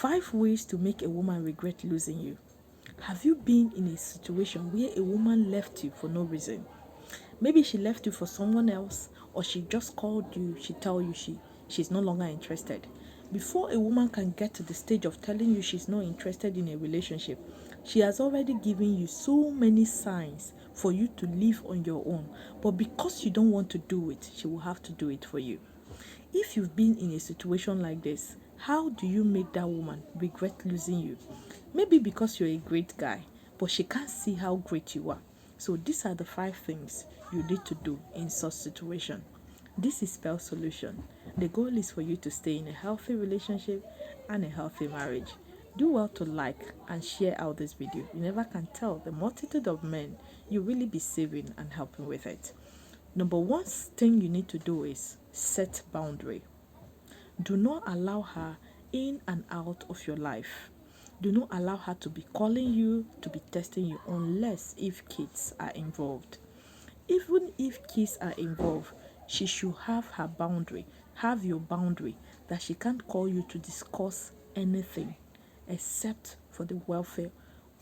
5 ways to make a woman regret losing you. Have you been in a situation where a woman left you for no reason? Maybe she left you for someone else, or she just called you, she tell you she's no longer interested. Before a woman can get to the stage of telling you she's not interested in a relationship, she has already given you so many signs for you to live on your own. But because you don't want to do it, she will have to do it for you. If you've been in a situation like this, how do you make that woman regret losing you? Maybe because you're a great guy, but she can't see how great you are. So these are the 5 things you need to do in such situation. This is Spell Solution. The goal is for you to stay in a healthy relationship and a healthy marriage. Do well to like and share out this video. You never can tell the multitude of men you really be saving and helping with it. Number 1 thing you need to do is set boundary. Do not allow her in and out of your life. Do not allow her to be calling you, to be testing you, unless if kids are involved. Even if kids are involved, she should have her boundary, have your boundary, that she can't call you to discuss anything except for the welfare,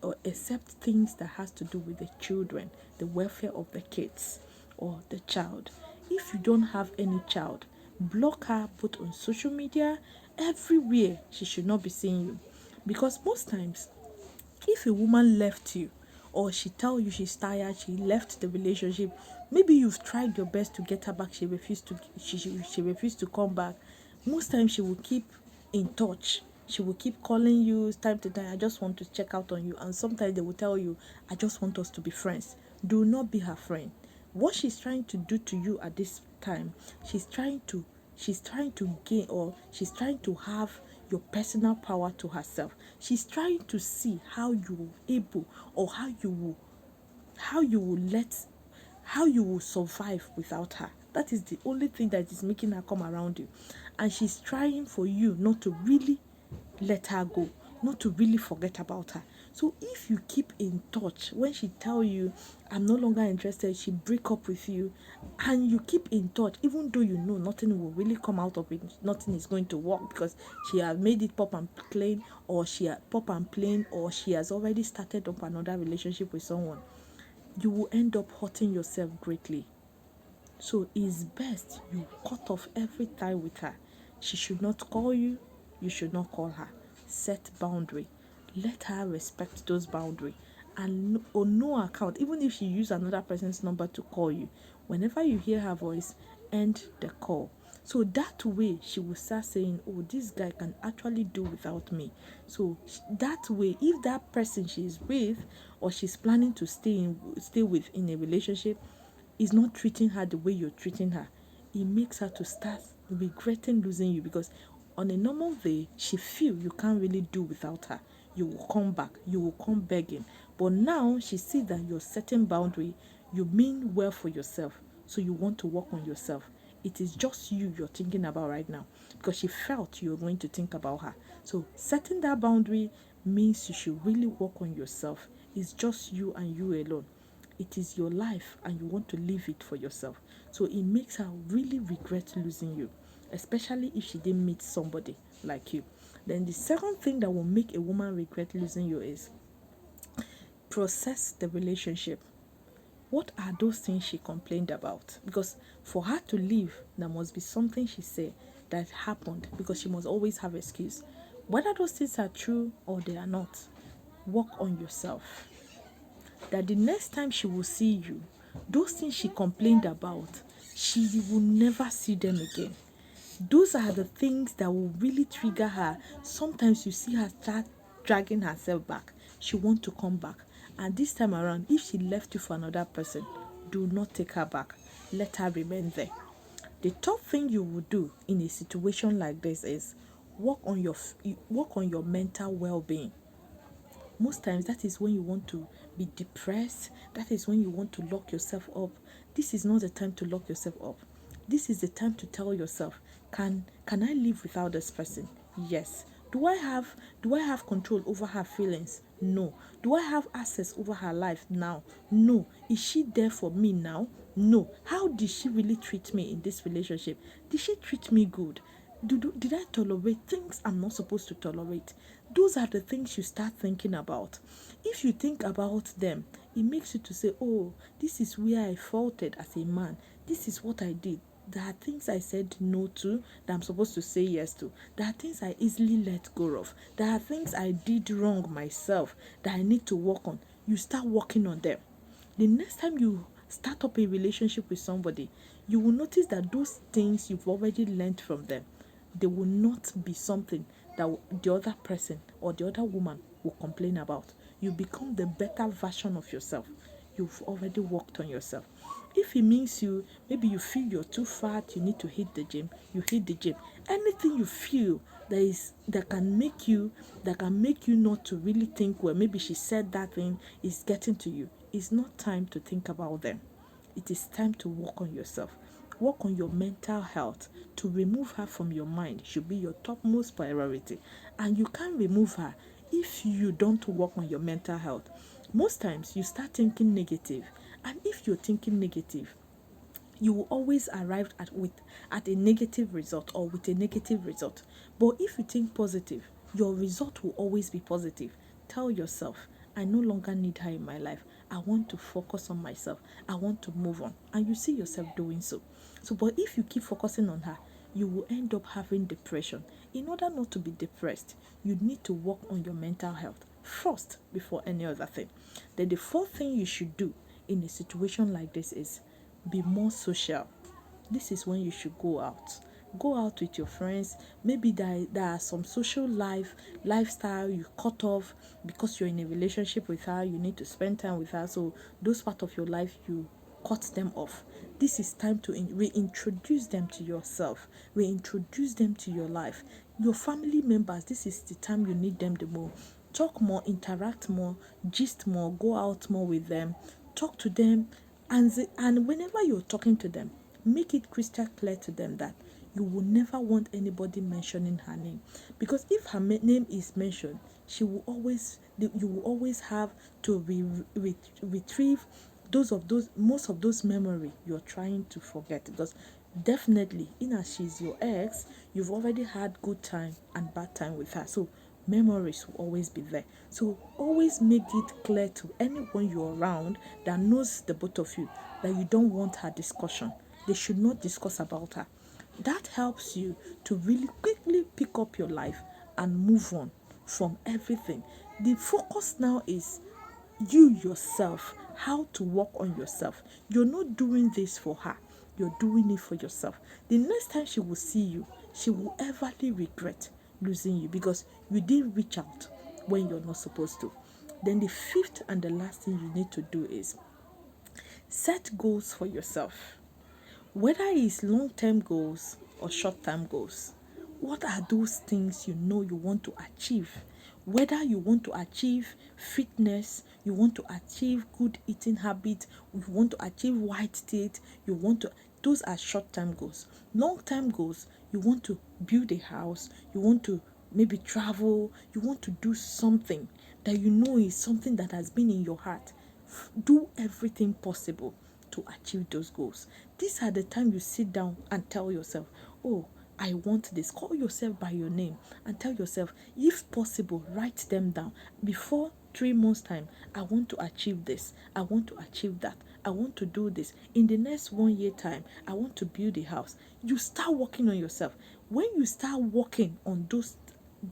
or except things that has to do with the children, the welfare of the kids or the child. If you don't have any child, block her both on social media, everywhere. She should not be seeing you. Because most times, if a woman left you, or she tell you she's tired, she left the relationship, maybe you've tried your best to get her back, she refused to come back. Most times she will keep in touch. She will keep calling you time to time. I just want to check out on you. And sometimes they will tell you, I just want us to be friends. Do not be her friend. What she's trying to do to you at this time, she's trying to gain, or she's trying to have your personal power to herself. She's trying to see how you will able, or how you will survive without her. That is the only thing that is making her come around you. And she's trying for you not to really let her go, not to really forget about her. So if you keep in touch, when she tell you I'm no longer interested, she break up with you, and you keep in touch, even though you know nothing will really come out of it, nothing is going to work, because she has made it pop and plain, or she has already started up another relationship with someone, you will end up hurting yourself greatly. So it's best you cut off every tie with her. She should not call you, you should not call her. Set boundary. Let her respect those boundaries. And on no account, even if she use another person's number to call you, whenever you hear her voice, end the call. So that way she will start saying, oh, this guy can actually do without me. So that way, if that person she's with, or she's planning to stay with in a relationship, is not treating her the way you're treating her, it makes her to start regretting losing you. Because on a normal day, she feel you can't really do without her. You will come back, you will come begging. But now she sees that you're setting boundary, you mean well for yourself, so you want to work on yourself. It is just you're thinking about right now, because she felt you're going to think about her. So setting that boundary means you should really work on yourself. It's just you and you alone. It is your life, and you want to live it for yourself. So it makes her really regret losing you, especially if she didn't meet somebody like you. Then the second thing that will make a woman regret losing you is process the relationship. What are those things she complained about? Because for her to leave, there must be something she said that happened, because she must always have excuse. Whether those things are true or they are not, work on yourself. That the next time she will see you, those things she complained about, she will never see them again. Those are the things that will really trigger her. Sometimes you see her start dragging herself back. She wants to come back. And this time around, if she left you for another person, do not take her back. Let her remain there. The top thing you will do in a situation like this is work on your mental well-being. Most times that is when you want to be depressed. That is when you want to lock yourself up. This is not the time to lock yourself up. This is the time to tell yourself, can I live without this person? Yes. Do I have control over her feelings? No. Do I have access over her life now? No. Is she there for me now? No. How did she really treat me in this relationship? Did she treat me good? Did I tolerate things I'm not supposed to tolerate? Those are the things you start thinking about. If you think about them, it makes you to say, oh, this is where I faulted as a man. This is what I did. There are things I said no to that I'm supposed to say yes to. There are things I easily let go of. There are things I did wrong myself that I need to work on. You start working on them. The next time you start up a relationship with somebody, you will notice that those things you've already learned from them, they will not be something that the other person or the other woman will complain about. You become the better version of yourself. You've already worked on yourself. If it means maybe you feel you're too fat, you need to hit the gym, you hit the gym. Anything you feel that can make you not to really think, well, maybe she said that thing is getting to you. It's not time to think about them. It is time to work on yourself. Work on your mental health. To remove her from your mind should be your topmost priority. And you can't remove her if you don't work on your mental health. Most times you start thinking negative, and if you're thinking negative, you will always arrive at a negative result or with a negative result. But if you think positive, your result will always be positive. Tell yourself, I no longer need her in my life. I want to focus on myself. I want to move on. And you see yourself doing so. But if you keep focusing on her, you will end up having depression. In order not to be depressed, you need to work on your mental health first before any other thing. Then the fourth thing you should do in a situation like this is be more social. This is when you should go out. Go out with your friends. Maybe there are some social lifestyle you cut off because you're in a relationship with her. You need to spend time with her. So those part of your life you cut them off. This is time to reintroduce them to yourself. Reintroduce them to your life. Your family members, this is the time you need them the most. Talk more, interact more, gist more, go out more with them, talk to them, and whenever you're talking to them, make it crystal clear to them that you will never want anybody mentioning her name, because if her name is mentioned, you will always have to retrieve most of those memory you're trying to forget, because definitely in as she's your ex, you've already had good time and bad time with her, so memories will always be there. So always make it clear to anyone you're around that knows the both of you that you don't want her discussion. They should not discuss about her. That helps you to really quickly pick up your life and move on from everything. The focus now is you yourself, how to work on yourself. You're not doing this for her, you're doing it for yourself. The next time she will see you, she will everly regret losing you because you didn't reach out when you're not supposed to. Then the fifth and the last thing you need to do is set goals for yourself. Whether it's long-term goals or short-term goals, what are those things you know you want to achieve? Whether you want to achieve fitness, you want to achieve good eating habits, you want to achieve white teeth, those are short-term goals. Long-term goals, you want to build a house, you want to maybe travel, you want to do something that you know is something that has been in your heart. Do everything possible to achieve those goals. These are the time you sit down and tell yourself, oh, I want this. Call yourself by your name and tell yourself, if possible, write them down. Before 3 months' time, I want to achieve this. I want to achieve that. I want to do this. In the next 1 year time, I want to build a house. You start working on yourself. When you start working on those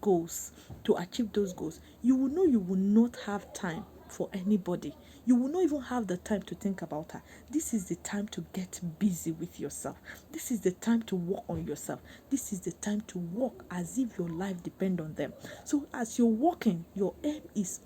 goals, to achieve those goals, you will know you will not have time for anybody. You will not even have the time to think about her. This is the time to get busy with yourself. This is the time to work on yourself. This is the time to work as if your life depends on them. So as you're working, your aim is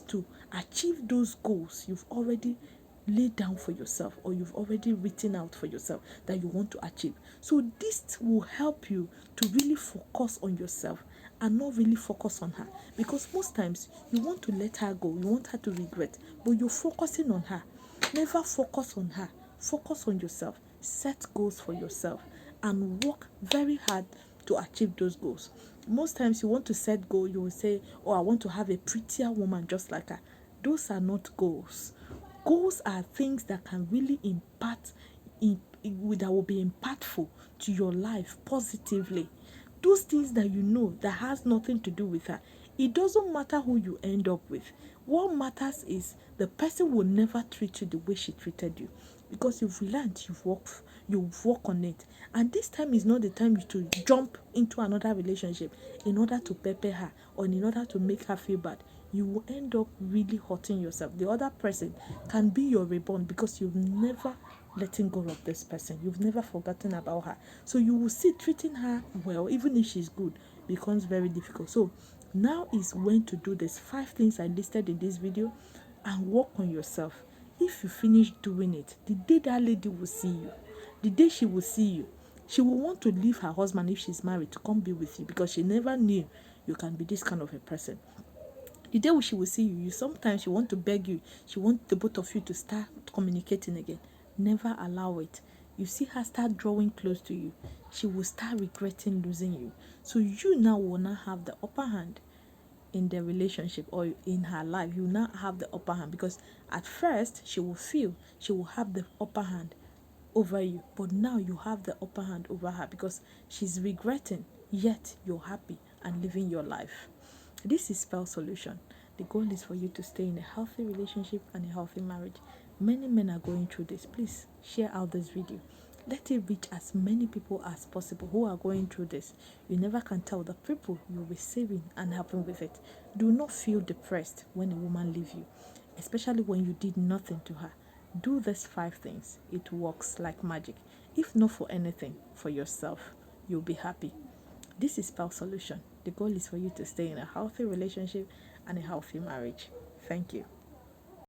to achieve those goals you've already laid down for yourself, or you've already written out for yourself that you want to achieve. So this will help you to really focus on yourself and not really focus on her, because most times you want to let her go, you want her to regret, but you're focusing on her. Never focus on her. Focus on yourself. Set goals for yourself and work very hard to achieve those goals. Most times you want to set goal, you will say, oh, I want to have a prettier woman just like her. Those are not goals. Goals are things that can really that will be impactful to your life positively. Those things that you know that has nothing to do with her. It doesn't matter who you end up with. What matters is the person will never treat you the way she treated you, because you've learned, you've worked on it. And this time is not the time to jump into another relationship in order to pepper her or in order to make her feel bad. You will end up really hurting yourself. The other person can be your reborn, because you've never letting go of this person. You've never forgotten about her. So you will see treating her well, even if she's good, becomes very difficult. So now is when to do this 5 things I listed in this video and work on yourself. If you finish doing it, the day that lady will see you, the day she will see you, she will want to leave her husband if she's married to come be with you, because she never knew you can be this kind of a person. The day she will see you, sometimes she want to beg you, she want the both of you to start communicating again. Never allow it. You see her start drawing close to you, she will start regretting losing you. So you now will not have the upper hand in the relationship or in her life. You now have the upper hand, because at first she will feel she will have the upper hand over you, but now you have the upper hand over her, because she's regretting, yet you're happy and living your life. This is Spell Solution. The goal is for you to stay in a healthy relationship and a healthy marriage. Many men are going through this. Please share out this video. Let it reach as many people as possible who are going through this. You never can tell the people you'll be saving and helping with it. Do not feel depressed when a woman leaves you, especially when you did nothing to her. Do these 5 things. It works like magic. If not for anything, for yourself, you'll be happy. This is Spell Solution. The goal is for you to stay in a healthy relationship and a healthy marriage. Thank you.